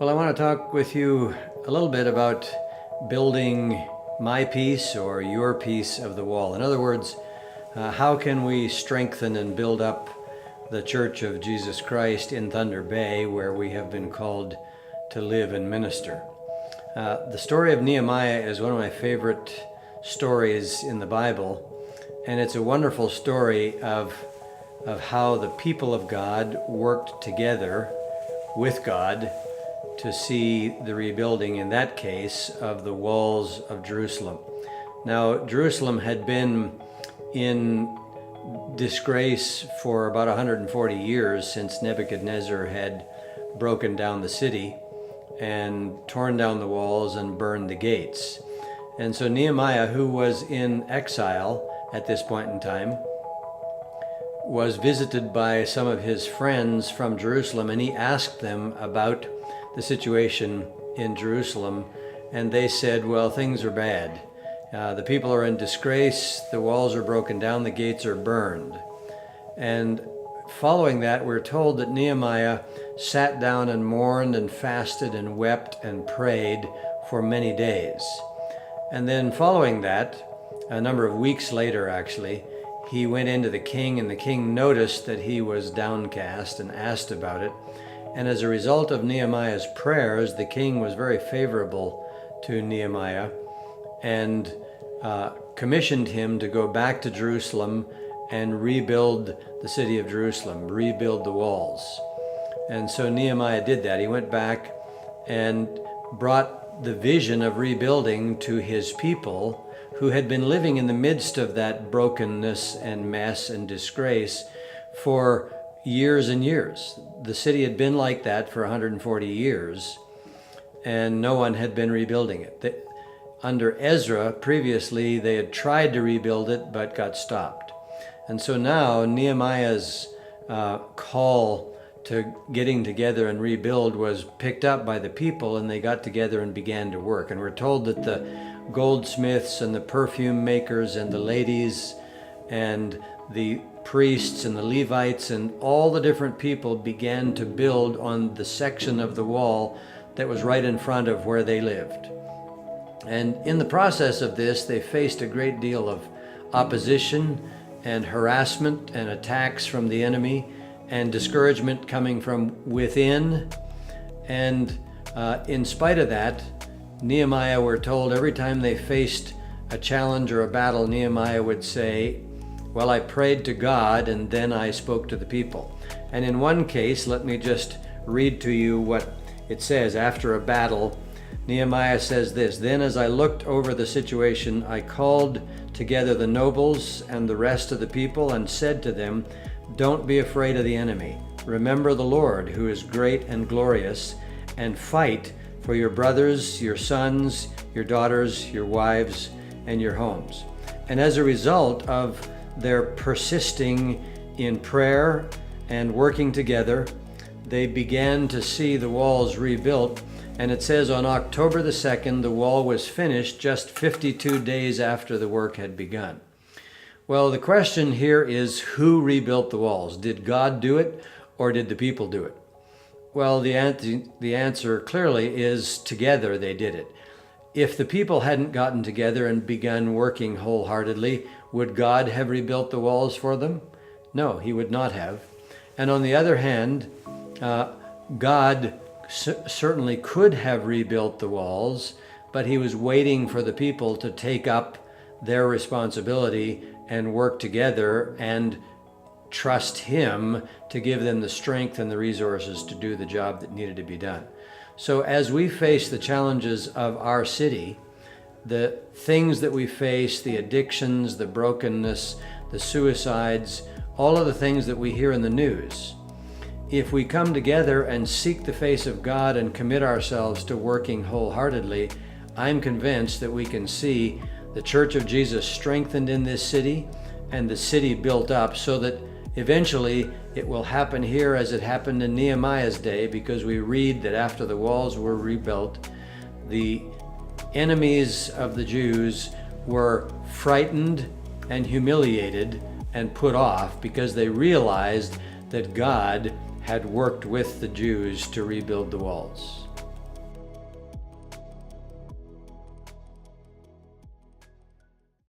Well, I want to talk with you a little bit about building my piece or your piece of the wall. In other words, how can we strengthen and build up the Church of Jesus Christ in Thunder Bay, where we have been called to live and minister? The story of Nehemiah is one of my favorite stories in the Bible, and it's a wonderful story of how the people of God worked together with God to see the rebuilding, in that case, of the walls of Jerusalem. Now, Jerusalem had been in disgrace for about 140 years since Nebuchadnezzar had broken down the city and torn down the walls and burned the gates. And so Nehemiah, who was in exile at this point in time, was visited by some of his friends from Jerusalem, and he asked them about the situation in Jerusalem, and they said, well, things are bad. The people are in disgrace, the walls are broken down, the gates are burned. And following that, we're told that Nehemiah sat down and mourned and fasted and wept and prayed for many days. And then following that, a number of weeks later actually, he went into the king, and the king noticed that he was downcast and asked about it. And as a result of Nehemiah's prayers, the king was very favorable to Nehemiah and commissioned him to go back to Jerusalem and rebuild the city of Jerusalem, rebuild the walls. And so Nehemiah did that. He went back and brought the vision of rebuilding to his people, who had been living in the midst of that brokenness and mess and disgrace for years and years. The city had been like that for 140 years, and no one had been rebuilding it. Under Ezra, previously, they had tried to rebuild it, but got stopped. And so now Nehemiah's call to getting together and rebuild was picked up by the people, and they got together and began to work. And we're told that the goldsmiths and the perfume makers and the ladies and the priests and the Levites and all the different people began to build on the section of the wall that was right in front of where they lived. And in the process of this, they faced a great deal of opposition and harassment and attacks from the enemy and discouragement coming from within. And in spite of that, Nehemiah, we're told, every time they faced a challenge or a battle, Nehemiah would say, well, I prayed to God and then I spoke to the people. And in one case, let me just read to you what it says. After a battle, Nehemiah says this, "Then as I looked over the situation, I called together the nobles and the rest of the people and said to them, don't be afraid of the enemy. Remember the Lord, who is great and glorious, and fight for your brothers, your sons, your daughters, your wives, and your homes." And as a result of their persisting in prayer and working together, they began to see the walls rebuilt. And it says on October the 2nd, the wall was finished just 52 days after the work had begun. Well, the question here is, who rebuilt the walls? Did God do it, or did the people do it? Well, the answer clearly is together they did it. If the people hadn't gotten together and begun working wholeheartedly, would God have rebuilt the walls for them? No, he would not have. And on the other hand, God certainly could have rebuilt the walls, but he was waiting for the people to take up their responsibility and work together and trust him to give them the strength and the resources to do the job that needed to be done. So as we face the challenges of our city, the things that we face, the addictions, the brokenness, the suicides, all of the things that we hear in the news, if we come together and seek the face of God and commit ourselves to working wholeheartedly, I'm convinced that we can see the Church of Jesus strengthened in this city and the city built up, so that eventually it will happen here as it happened in Nehemiah's day, because we read that after the walls were rebuilt, the enemies of the Jews were frightened and humiliated and put off because they realized that God had worked with the Jews to rebuild the walls.